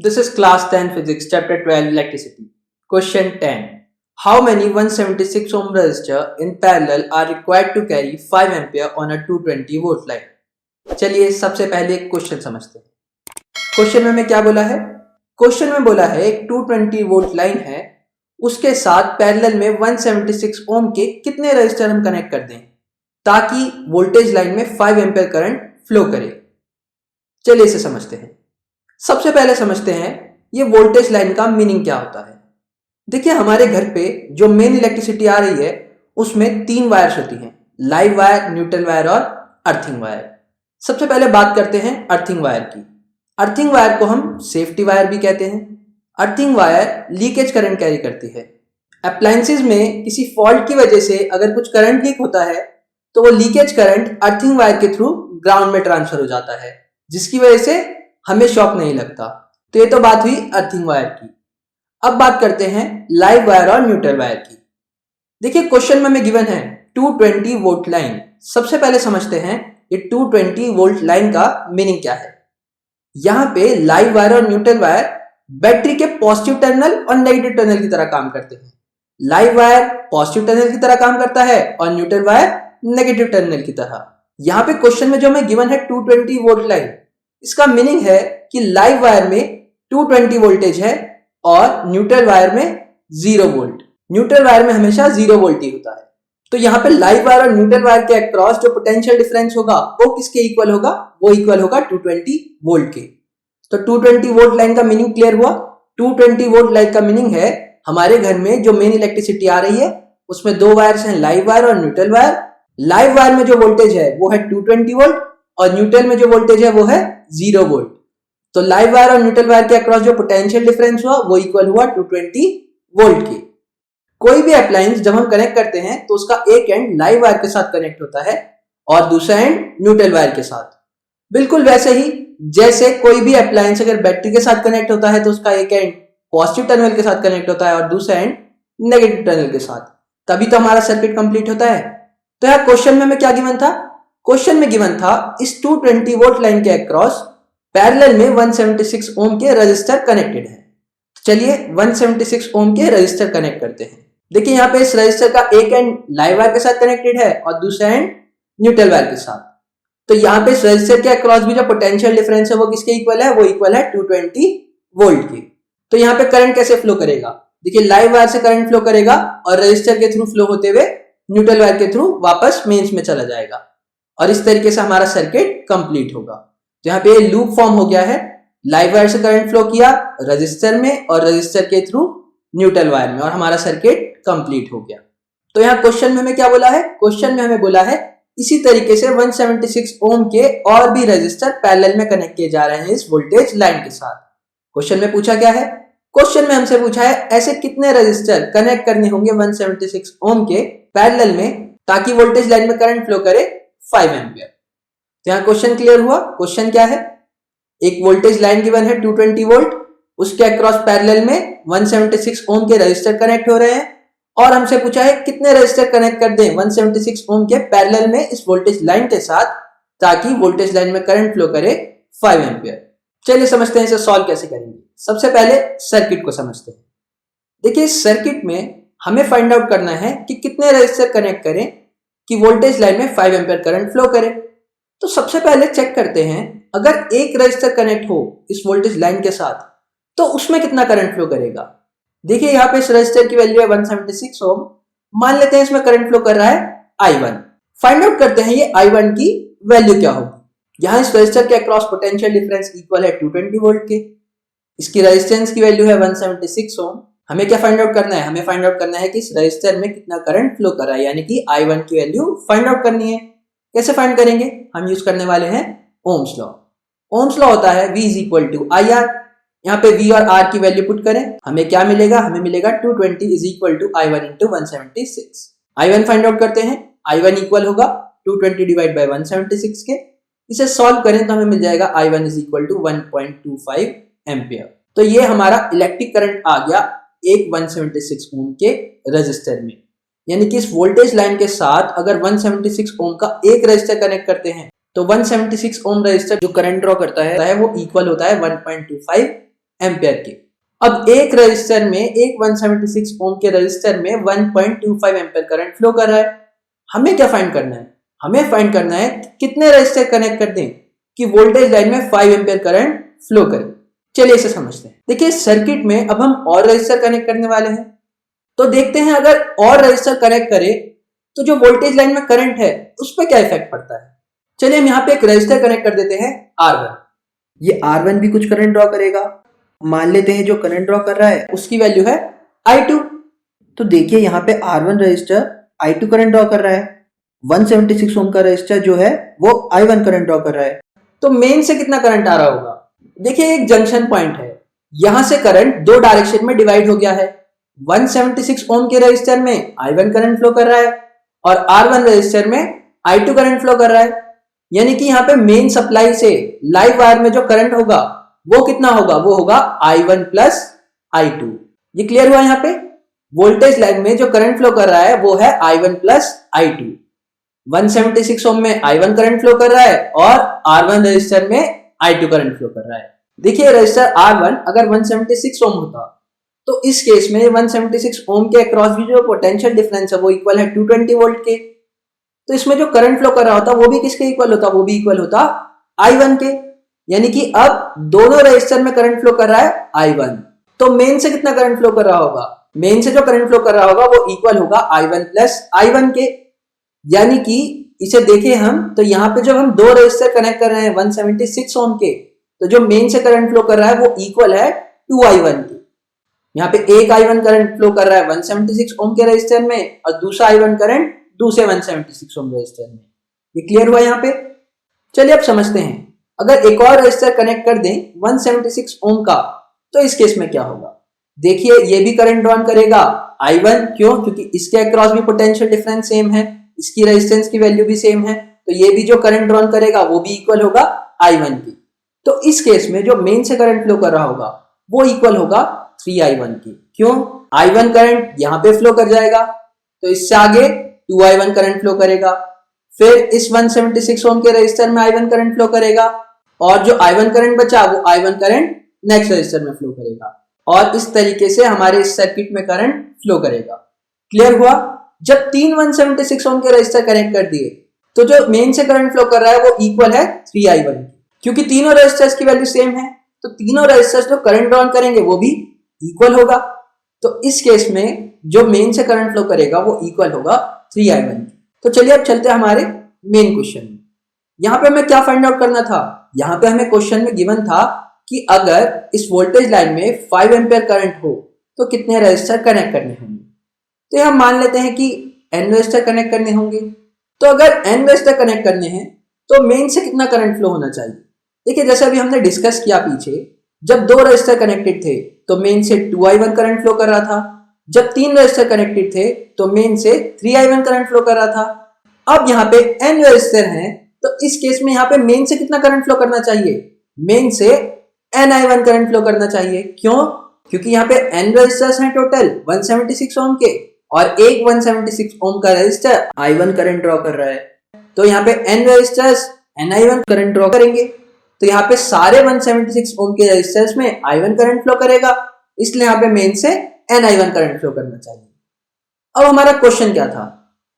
This is class 10 physics chapter 12 electricity. Question 10. How many 176 ohm resistor in parallel are required to carry 5 ampere on a 220 volt line? चलिए सबसे पहले question समझते हैं. Question में क्या बोला है? क्वेश्चन में बोला है एक 220 वोल्ट लाइन है, उसके साथ पैरेलल में 176 ओम के कितने रेजिस्टर हम कनेक्ट कर दें ताकि वोल्टेज लाइन में 5 एम्पियर करंट फ्लो करे. चलिए इसे समझते हैं. सबसे पहले समझते हैं ये वोल्टेज लाइन का मीनिंग क्या होता है. देखिए हमारे घर पे जो मेन इलेक्ट्रिसिटी आ रही है उसमें 3 वायर्स होती हैं, लाइव वायर, न्यूट्रल वायर और अर्थिंग वायर. सबसे पहले बात करते हैं अर्थिंग वायर की. अर्थिंग वायर को हम सेफ्टी वायर भी कहते हैं. Earthing wire leakage current carry करती है. अप्लायंसेज में किसी फॉल्ट की वजह से अगर कुछ करंट लीक होता है तो वो लीकेज करंट अर्थिंग वायर के थ्रू ग्राउंड में ट्रांसफर हो जाता है, जिसकी वजह से हमें शॉक नहीं लगता. तो ये तो बात हुई अर्थिंग वायर की. अब बात करते हैं लाइव वायर और न्यूट्रल वायर की. देखिए क्वेश्चन में हमें गिवन है 220 वोल्ट लाइन. सबसे पहले समझते हैं ये 220 वोल्ट लाइन का मीनिंग क्या है. यहां पे लाइव वायर और न्यूट्रल वायर बैटरी के पॉजिटिव टर्मिनल और नेगेटिव टर्मिनल की तरह काम करते हैं. लाइव वायर पॉजिटिव टर्मिनल की तरह काम करता है और न्यूट्रल वायर नेगेटिव टर्मिनल की तरह. यहां पे क्वेश्चन में जो हमें गिवन है 220 वोल्ट लाइन, इसका मीनिंग है कि लाइव वायर में 220 वोल्टेज है और न्यूट्रल वायर में 0 वोल्ट. न्यूट्रल वायर में हमेशा 0 वोल्ट ही होता है. तो यहाँ पे लाइव वायर और न्यूट्रल वायर के अक्रॉस जो पोटेंशियल डिफरेंस होगा वो किसके इक्वल होगा? वो इक्वल होगा 220 वोल्ट के. तो 220 वोल्ट लाइन का मीनिंग क्लियर हुआ. 220 वोल्ट लाइन का मीनिंग है हमारे घर में जो मेन इलेक्ट्रिसिटी आ रही है उसमें 2 वायर्स हैं, लाइव वायर और न्यूट्रल वायर. लाइव वायर में जो वोल्टेज है वो है 220 वोल्ट और न्यूट्रल में जो वोल्टेज है वो है 0 वोल्ट. तो लाइव वायर और न्यूट्रल वायर के अक्रॉस जो पोटेंशियल डिफरेंस हुआ वो इक्वल हुआ 220 वोल्ट के. कोई भी अप्लायंस जब हम कनेक्ट करते हैं तो उसका एक एंड लाइव वायर के साथ कनेक्ट होता है और दूसरा एंड न्यूट्रल वायर के साथ. बिल्कुल वैसे ही जैसे कोई भी अप्लायंस अगर बैटरी के साथ कनेक्ट होता है तो उसका एक एंड पॉजिटिव टर्मिनल के साथ कनेक्ट होता है और दूसरा एंड नेगेटिव टर्मिनल के साथ, तभी तो हमारा सर्किट कंप्लीट होता है. तो यहाँ क्वेश्चन में हमें क्या गिवन था? क्वेश्चन में गिवन था इस 220 वोल्ट लाइन के अक्रॉस पैरेलल में 176 ओम के रजिस्टर कनेक्टेड है. चलिए 176 ओम के रजिस्टर कनेक्ट करते हैं. देखिए यहाँ पे इस रजिस्टर का एक एंड लाइव वायर के साथ कनेक्टेड है और दूसरा एंड न्यूट्रल वायर के साथ. तो यहाँ पे इस रजिस्टर के अक्रॉस भी जो पोटेंशियल डिफरेंस है वो किसके इक्वल है? वो इक्वल है 220 वोल्ट के. तो यहाँ पे करंट कैसे फ्लो करेगा? देखिए लाइव वायर से करंट फ्लो करेगा और रजिस्टर के थ्रू फ्लो होते हुए न्यूट्रल वायर के थ्रू वापस मेंस में चला जाएगा और इस तरीके से हमारा सर्किट कंप्लीट होगा. तो यहाँ पे लूप फॉर्म हो गया है. लाइव वायर से करंट फ्लो किया रजिस्टर में और रजिस्टर के थ्रू न्यूट्रल वायर में और हमारा सर्किट कंप्लीट हो गया. तो यहाँ क्वेश्चन में हमें क्या बोला है? क्वेश्चन में हमें बोला है इसी तरीके से 176 ओम के और भी रजिस्टर पैरेलल में कनेक्ट किए जा रहे हैं इस वोल्टेज लाइन के साथ. क्वेश्चन में पूछा क्या है? क्वेश्चन में हमसे पूछा है ऐसे कितने रजिस्टर कनेक्ट करने होंगे 176 ओम के पैरेलल में ताकि वोल्टेज लाइन में करंट फ्लो करे 5 एम्पियर. तो यहाँ क्वेश्चन क्लियर हुआ. क्वेश्चन क्या है? एक वोल्टेज लाइन गिवन है 220 वोल्ट, उसके अक्रॉस पैरेलल में 176 ओम के रजिस्टर कनेक्ट हो रहे हैं और हमसे पूछा है कितने रजिस्टर कनेक्ट कर दें 176 ओम के पैरेलल में इस वोल्टेज लाइन के साथ ताकि वोल्टेज लाइन में करंट फ्लो करे 5 एम्पियर. चलिए समझते हैं इसे सॉल्व कैसे करेंगे. सबसे पहले सर्किट को समझते हैं. देखिए इस सर्किट में हमें फाइंड आउट करना है कि कितने रजिस्टर कनेक्ट करें कि वोल्टेज लाइन में 5 एम्पियर करंट फ्लो करे. तो सबसे पहले चेक करते हैं अगर एक रजिस्टर कनेक्ट हो इस वोल्टेज लाइन के साथ तो उसमें कितना करंट फ्लो करेगा. देखिए यहाँ पे इस रजिस्टर की वैल्यू है 176 ओम. मान लेते हैं इसमें करंट फ्लो कर रहा है I1. फाइंड आउट करते हैं ये I1 की वैल्यू क्या होगी. यहाँ इस रजिस्टर के अक्रॉस पोटेंशियल डिफरेंस इक्वल है 220 वोल्ट के. इसकी रेजिस्टेंस की वैल्यू है 176 ओम. हमें क्या फाइंड आउट करना है? हमें फाइंड आउट करना है कि इस रजिस्टर में कितना करंट फ्लो कर रहा है, यानी कि I1 की वैल्यू फाइंड आउट करनी है. कैसे फाइंड करेंगे? हम यूज करने वाले हैं ओम्स लॉ. ओम्स लॉ होता है V is equal to IR. यहाँ पे V और R की वैल्यू पुट करें, हमें क्या मिलेगा? हमें मिलेगा 220 is equal to I1 into 176. I1 find out करते हैं. I1 इक्वल होगा 220 डिवाइड बाई 176 के. इसे सॉल्व करें तो हमें मिल जाएगा I1 is equal to 1.25 ampere. तो ये हमारा इलेक्ट्रिक करंट आ गया एक 176 ओम के रजिस्टर में. यानी कि इस वोल्टेज लाइन के साथ अगर 176 ओम का एक रजिस्टर कनेक्ट करते हैं तो 176 ओम रजिस्टर जो करंट ड्रॉ करता है वो इक्वल होता है 1.25 एम्पियर के। अब एक रजिस्टर में, एक 176 ओम के रजिस्टर में 1.25 एम्पियर करंट फ्लो कर रहा है। हमें क्या फाइंड करना है? हमें फाइंड करना है कितने रजिस्टर कनेक्ट कर दें कि वोल्टेज लाइन में 5 एम्पियर करंट फ्लो करे। चलिए इसे समझते हैं। देखिए सर्किट में अब हम और रजिस्टर कनेक्ट करने वाले हैं, तो देखते हैं अगर और रजिस्टर कनेक्ट करें तो जो वोल्टेज लाइन में करंट है उस पर क्या इफेक्ट पड़ता है। चलिए हम यहाँ पे एक रजिस्टर कनेक्ट कर देते हैं R1। ये R1 भी कुछ करंट ड्रॉ करेगा। मान लेते हैं जो करंट ड्रॉ कर रहा है उसकी वैल्यू है I2। तो देखिए यहाँ पे R1 register I2 current draw कर रहा है, 176 ओम का रजिस्टर जो है वो I1 करंट ड्रॉ कर रहा है। तो मेन से कितना करंट आ रहा होगा? देखिए एक जंक्शन पॉइंट है, यहां से करंट दो डायरेक्शन में डिवाइड हो गया है। 176 ओम के रजिस्टर में I1 करंट फ्लो कर रहा है और R1 रजिस्टर में I2 करंट फ्लो कर रहा है। यानी कि यहाँ पे मेन सप्लाई से लाइव वायर में जो करंट होगा वो कितना होगा? वो होगा I1 प्लस I2। ये क्लियर हुआ? यहाँ पे वोल्टेज लाइन में जो करंट फ्लो कर रहा है वो है I1 प्लस I2। 176 ओम में I1 करंट फ्लो कर रहा है और R1 रजिस्टर में I2 करंट फ्लो कर रहा है। देखिए रजिस्टर R1 अगर 176 ओम होता तो इस केस में 176 ओम के अक्रॉस भी जो पोटेंशियल डिफरेंस है वो इक्वल है 220 वोल्ट के। तो इसमें जो करंट फ्लो कर रहा होता वो भी किसके इक्वल होता? वो भी इक्वल होता I1 के। यानी कि अब दोनों रजिस्टर में करंट फ्लो कर रहा है I1। तो मेन से कितना करंट फ्लो कर रहा होगा? मेन से जो करंट फ्लो कर रहा होगा वो इक्वल होगा I1 प्लस I1 के। यानी कि इसे देखें हम तो यहाँ पे जब हम दो रजिस्टर कनेक्ट कर रहे हैं 176 ओम के, तो जो मेन से करंट फ्लो कर रहा है वो इक्वल है 2I1 के। यहाँ पे एक I1 करंट फ्लो कर रहा है 176 ओम के रजिस्टर में और दूसरा I1 करंट दूसरे 176 ओम रजिस्टर में। ये क्लियर हुआ यहाँ पे? चलिए अब समझते हैं, अगर एक और रजिस्टर कनेक्ट कर दें 176 ओम का तो इस केस में क्या होगा? देखिए ये भी करंट ड्रॉन करेगा I1। क्यों? क्योंकि इसके अक्रॉस भी पोटेंशियल डिफरेंस सेम है, इसकी रेजिस्टेंस की वैल्यू भी सेम है, तो ये भी जो करंट ड्रॉन करेगा वो भी इक्वल होगा I1 की। तो इस केस में जो मेन से करंट फ्लो कर रहा होगा वो इक्वल होगा 3I1 की। क्यों? I1 करंट यहाँ पे फ्लो कर जाएगा तो इससे आगे 2I1 करंट फ्लो करेगा, फिर इस 176 ओम के रजिस्टर में I1 करंट फ्लो करेगा और जो I1 करंट बचा वो I1 करंट नेक्स्ट रजिस्टर में फ्लो करेगा और इस तरीके से हमारे इस सर्किट में करंट फ्लो करेगा। क्लियर हुआ? जब तीन 176 ओम के रजिस्टर कनेक्ट कर दिए तो जो मेन से करंट फ्लो कर रहा है वो इक्वल है 3I1 की। क्योंकि तीनों रजिस्टर्स की वैल्यू सेम है तो तीनों रजिस्टर्स जो करंट ड्रॉन करेंगे वो भी इक्वल होगा। तो इस केस में जो मेन से करंट फ्लो करेगा वो इक्वल होगा 3I1 की। तो चलिए अब चलते हैं हमारे मेन क्वेश्चन में। यहाँ पे हमें क्या फाइंड आउट करना था? यहाँ पे हमें क्वेश्चन में गिवन था कि अगर इस वोल्टेज लाइन में 5 एम्पियर करंट हो तो कितने रजिस्टर कनेक्ट करने होंगे। तो हम मान लेते हैं कि n रजिस्टर कनेक्ट करने होंगे। तो अगर n रजिस्टर कनेक्ट करने हैं तो मेन से कितना करंट फ्लो होना चाहिए? देखिए जैसे अभी हमने डिस्कस किया पीछे, जब दो रजिस्टर कनेक्टेड थे तो मेन से 2I1 करंट फ्लो कर रहा था, जब तीन रजिस्टर कनेक्टेड थे तो मेन से 3I1 करंट फ्लो कर रहा था। अब यहाँ पे n रजिस्टर हैं तो इस केस में यहाँ पे मेन से कितना करंट फ्लो करना चाहिए? मेन से NI1 करंट फ्लो करना चाहिए। क्यों? क्योंकि यहाँ पे n रजिस्टर्स हैं टोटल 176 ओम के और एक 176 ओम का रजिस्टर I1 करंट ड्रॉ कर रहा है, तो यहाँ पे n registers NI1 current draw करेंगे। तो यहाँ पे सारे 176 ओम के रजिस्टर्स में I1 करंट फ्लो करेगा, इसलिए यहाँ पे मेन से NI1 करंट फ्लो करना चाहिए। अब हमारा क्वेश्चन क्या था?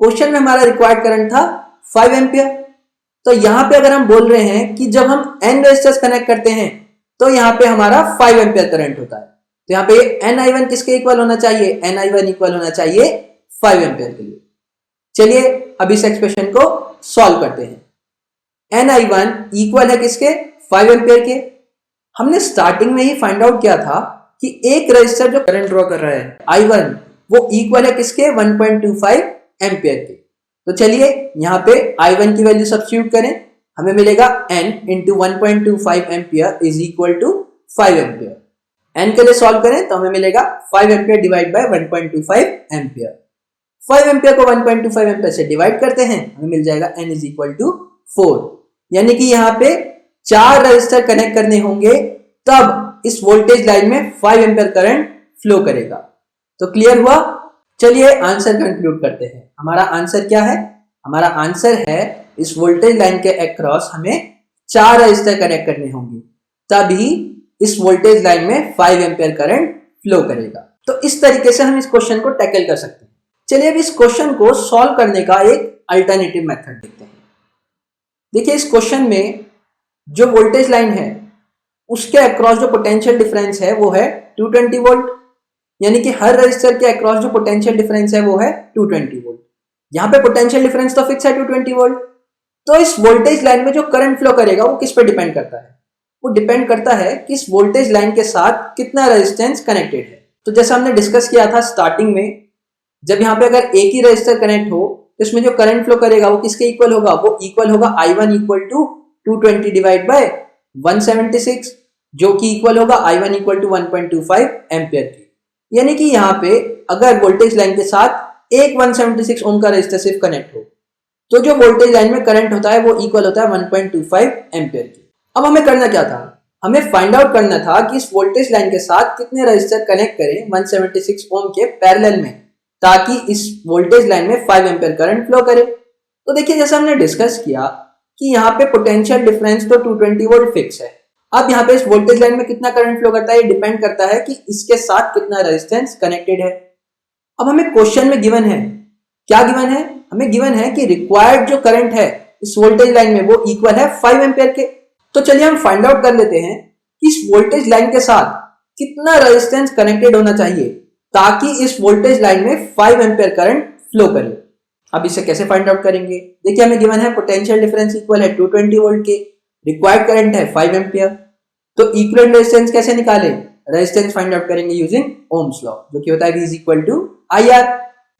क्वेश्चन में हमारा रिक्वायर्ड करंट था 5 एम्पियर। तो यहाँ पे अगर हम बोल रहे हैं कि जब हम n रजिस्टर्स कनेक्ट करते हैं तो यहाँ पे हमारा 5 एम्पियर करंट होता है, तो यहाँ पे NI1 किसके इक्वल होना चाहिए? NI1 इक्वल होना चाहिए 5 एम्पियर के लिए। चलिए अब इस एक्सप्रेशन को सॉल्व करते हैं। NI1 इक्वल है किसके? 5 एम्पियर के। हमने स्टार्टिंग में ही फाइंड आउट किया था कि एक रजिस्टर जो करंट ड्रॉ कर रहा है I1 वो इक्वल है किसके? 1.25 एम्पियर के। तो चलिए यहाँ पे I1 की वैल्यू सब्स्टिट्यूट करें, हमें मिलेगा n into 1.25 ampere is equal to 5 ampere. n के लिए सॉल्व करें तो हमें मिलेगा 5 ampere divide by 1.25 ampere. 5 ampere को 1.25 एम्पियर से डिवाइड करते हैं, हमें मिल जाएगा n इज इक्वल टू 4। यानी कि यहाँ पे 4 रजिस्टर कनेक्ट करने होंगे तब इस वोल्टेज लाइन में 5 एम्पियर करंट फ्लो करेगा। तो क्लियर हुआ? चलिए आंसर कंक्लूड करते हैं। हमारा आंसर क्या है? हमारा आंसर है इस वोल्टेज लाइन के अक्रॉस हमें 4 रजिस्टर कनेक्ट करने होंगे तभी इस वोल्टेज लाइन में 5 एम्पियर करंट फ्लो करेगा। तो इस तरीके से हम इस क्वेश्चन को टैकल कर सकते हैं। चलिए अब इस क्वेश्चन को सॉल्व करने का एक अल्टरनेटिव मेथड देखते हैं। देखिए इस क्वेश्चन में जो वोल्टेज लाइन है उसके अक्रॉस जो पोटेंशियल डिफरेंस है वो है 220 वोल्ट, यानी कि हर रजिस्टर के अक्रॉस जो पोटेंशियल डिफरेंस है वो है 220 वोल्ट। यहाँ पे पोटेंशियल डिफरेंस तो फिक्स है 220 वोल्ट। तो इस वोल्टेज लाइन में जो करंट फ्लो करेगा वो किस पे डिपेंड करता है? वो डिपेंड करता है कि इस वोल्टेज लाइन के साथ कितना रेजिस्टेंस कनेक्टेड है। तो जैसा हमने डिस्कस किया था स्टार्टिंग में, जब यहाँ पे अगर एक ही रजिस्टर कनेक्ट हो तो इसमें जो करंट फ्लो करेगा वो किसके इक्वल होगा? वो इक्वल होगा I1 equal to 220 divide by 176, जो कि इक्वल होगा I1 इक्वल टू 1.25 एम्पियर की। यानी कि यहाँ पे अगर वोल्टेज लाइन के साथ एक 176 ओम का रेजिस्टर सिर्फ कनेक्ट हो तो जो वोल्टेज लाइन में करंट होता है वो इक्वल होता है 1.25 एम्पियर की। अब हमें करना क्या था? हमें फाइंड आउट करना था कि इस वोल्टेज लाइन के साथ कितने रजिस्टर कनेक्ट करें 176 ओम के पैरेलल में, ताकि इस वोल्टेज लाइन में 5 एम्पियर करंट फ्लो करे। तो देखिए जैसा हमने डिस्कस किया कि यहाँ पे पोटेंशियल डिफरेंस तो 220 वोल्ट फिक्स है। अब यहाँ पे इस वोल्टेज लाइन में कितना करंट फ्लो करता है ये डिपेंड करता है कि इसके साथ कितना रेजिस्टेंस कनेक्टेड है। अब हमें क्वेश्चन में गिवन है, क्या गिवन है? हमें गिवन है कि रिक्वायर्ड जो करंट है इस वोल्टेज लाइन में वो इक्वल है 5 एम्पियर के। तो चलिए हम फाइंड आउट कर लेते हैं कि इस वोल्टेज लाइन के साथ कितना रेजिस्टेंस कनेक्टेड होना चाहिए ताकि इस वोल्टेज लाइन में 5 एम्पियर करंट फ्लो करे। अब इसे कैसे फाइंड आउट करेंगे? देखिए हमें गिवन है पोटेंशियल डिफरेंस इक्वल है 220 वोल्ट के, रिक्वायर्ड करंट है 5 एम्पियर। तो इक्विवेलेंट रेजिस्टेंस कैसे निकाले? रेजिस्टेंस फाइंड आउट करेंगे यूजिंग ओम्स लॉ, जो कि होता है V is equal to IR।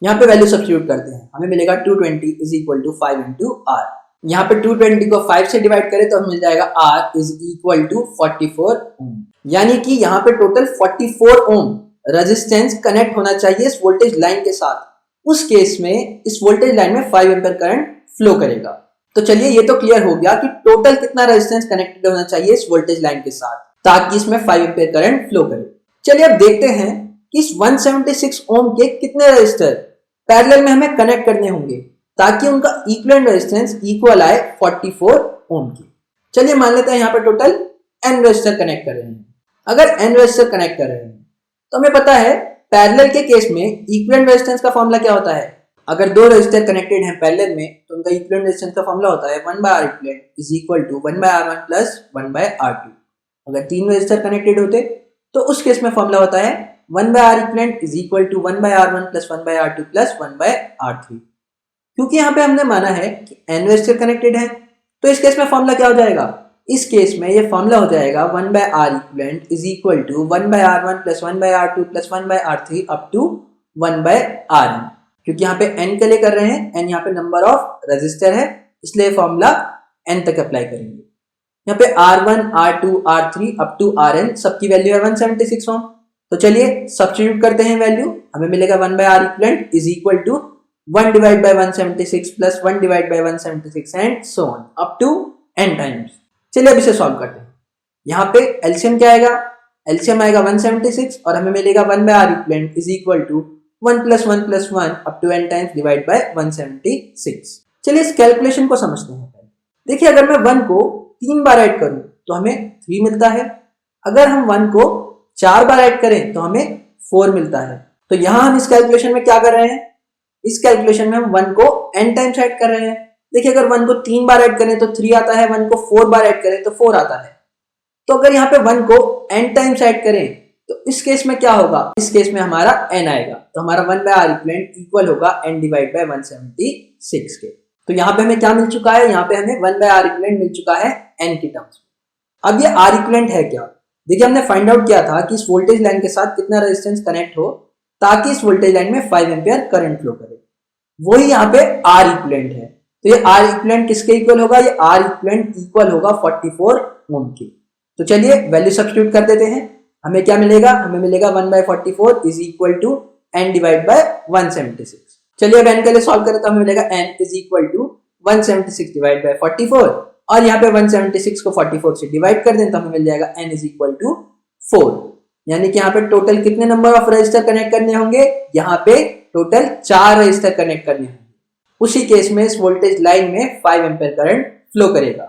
यहाँ पे वैल्यू सब्स्टिट्यूट करते हैं, हमें मिलेगा 220 is equal to 5 into R। यहाँ पे 220 को 5 से डिवाइड करें तो हमें मिल जाएगा R इज इक्वल टू 44 ओम, यानी कि यहाँ पे टोटल 44 ओम रेजिस्टेंस कनेक्ट होना चाहिए इस वोल्टेज लाइन के साथ। उस केस में इस वोल्टेज लाइन में 5 एम्पियर करंट फ्लो करेगा। तो चलिए ये तो क्लियर हो गया कि टोटल कितना रेजिस्टेंस कनेक्टेड होना चाहिए इस वोल्टेज लाइन के साथ ताकि इसमें 5 एम्पियर करंट फ्लो करे। चलिए अब देखते हैं कि इस 176 ओम के कितने रेजिस्टर पैरेलल में हमें कनेक्ट करने होंगे ताकि उनका इक्विवेलेंट रेजिस्टेंस इक्वल आए 44 ओम की। चलिए मान लेते हैं यहाँ पर टोटल n रेजिस्टर कनेक्ट कर रहे हैं। अगर n रेजिस्टर कनेक्ट कर रहे हैं तो हमें पता है पैरेलल के केस में इक्विवेलेंट रेजिस्टेंस का फॉर्मूला क्या होता है? अगर दो रेजिस्टर कनेक्टेड हैं पैरेलल में तो उनका इक्विवेलेंट रेजिस्टेंस का फॉर्मूला होता है 1/R equivalent is equal to 1/R1 plus 1/R2। अगर तीन रेजिस्टर कनेक्टेड होते तो उस केस में फॉर्मूला होता है 1/R equivalent is equal to 1/R1 plus 1/R2 plus 1/R3। क्योंकि यहाँ पे हमने माना है कि n रेजिस्टर कनेक्टेड है तो इस केस में फॉर्मूला क्या हो जाएगा? इस केस में ये फॉर्मूला हो जाएगा 1/R equivalent is equal to 1/R1 plus 1/R2 plus 1/R3 up to 1/Rn। क्योंकि यहाँ पे n के लिए कर रहे हैं, n यहाँ पे नंबर ऑफ रेजिस्टर है इसलिए फॉर्मूला n तक अप्लाई करेंगे। यहाँ पे R1, R2, R3 up to Rn सबकी वैल्यू है 176 ओम। तो चलिए सब्स्टिट्यूट करते हैं वैल्यू, हमें मिलेगा 1/R equivalent is equal to 1 divide by 176 plus 1 divide by 176 and so on up to n times. चलिए अब इसे सॉल्व करते हैं। यहाँ पे एलसीएम क्या आएगा? एलसीएम आएगा 176 और हमें मिलेगा 1/R equivalent is equal to 1 plus 1 plus 1 up to n times divide by 176। चलिए इस कैलकुलेशन को समझते हैं। देखिए अगर मैं 1 को 3 बार ऐड करूं तो हमें 3 मिलता है, अगर हम 1 को 4 बार ऐड करें तो हमें 4 मिलता है। तो यहाँ हम इस कैलकुलेशन में क्या कर रहे हैं? इस कैलकुलेशन में हम 1 को n टाइम्स ऐड कर रहे हैं। देखिए अगर 1 को 3 बार ऐड करें तो 3 आता है, 1 को 4 बार ऐड करें तो 4 आता है। तो अगर यहाँ पे 1 को n टाइम्स ऐड करें तो इस केस में क्या होगा? इस केस में हमारा n आएगा, तो हमारा 1/R इक्विवेलेंट इक्वल होगा n डिवाइड बाय 176 के। तो यहाँ पे हमें क्या मिल चुका है? यहाँ पे हमें 1/R इक्विवेलेंट मिल चुका है n की टर्म्स में। अब ये R इक्विवेलेंट है क्या? देखिए हमने फाइंड आउट किया था कि इस वोल्टेज लाइन के साथ कितना रेजिस्टेंस कनेक्ट हो ताकि इस वोल्टेज लाइन में 5 एम्पियर करंट फ्लो करे, वही यहाँ पे R इक्विवेलेंट है। तो ये R इक्विवेलेंट किसके इक्वल होगा? ये R इक्विवेलेंट इक्वल होगा 44 ओम की। तो चलिए वैल्यू सब्स्टिट्यूट कर देते हैं, हमें क्या मिलेगा? हमें मिलेगा 1/44 is equal to n divide by 176। चलिए अब n के लिए सॉल्व करें तो हमें मिलेगा n is equal to 176 divide by 44 और यहाँ पे 176 को 44 से डिवाइड कर दें तो हमें मिल जाएगा n इज इक्वल टू 4। यानी कि यहाँ पे टोटल कितने नंबर ऑफ रजिस्टर कनेक्ट करने होंगे? यहाँ पे टोटल 4 रजिस्टर कनेक्ट करने होंगे। उसी केस में इस वोल्टेज लाइन में 5 एम्पियर करंट फ्लो करेगा।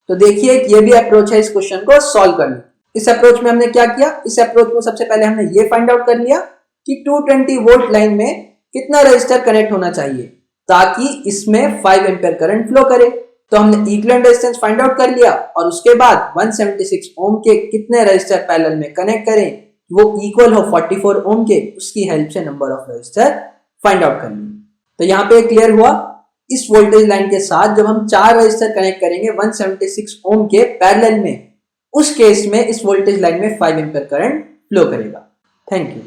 तो देखिए ये भी अप्रोच है इस क्वेश्चन को सॉल्व करने। इस अप्रोच में हमने क्या किया, इस अप्रोच में सबसे पहले हमने ये फाइंड आउट कर लिया कि 220 वोल्ट लाइन में कितना रेजिस्टर कनेक्ट होना चाहिए ताकि इसमें 5 एम्पीयर करंट फ्लो करे। तो हमने इक्विवेलेंट रेजिस्टेंस फाइंड आउट कर लिया और उसके बाद 176 ओम के कितने रेजिस्टर पैरेलल में कनेक्ट करें वो इक्वल हो 44 ओम के, उसकी हेल्प से number of resistor find out कर लिए। तो यहाँ पे क्लियर हुआ, इस वोल्टेज लाइन के साथ जब हम 4 रेजिस्टर कनेक्ट करेंगे 176 ओम के पैरेलल में, उस केस में इस वोल्टेज लाइन में 5 एम्पीयर करंट फ्लो करेगा। Thank you.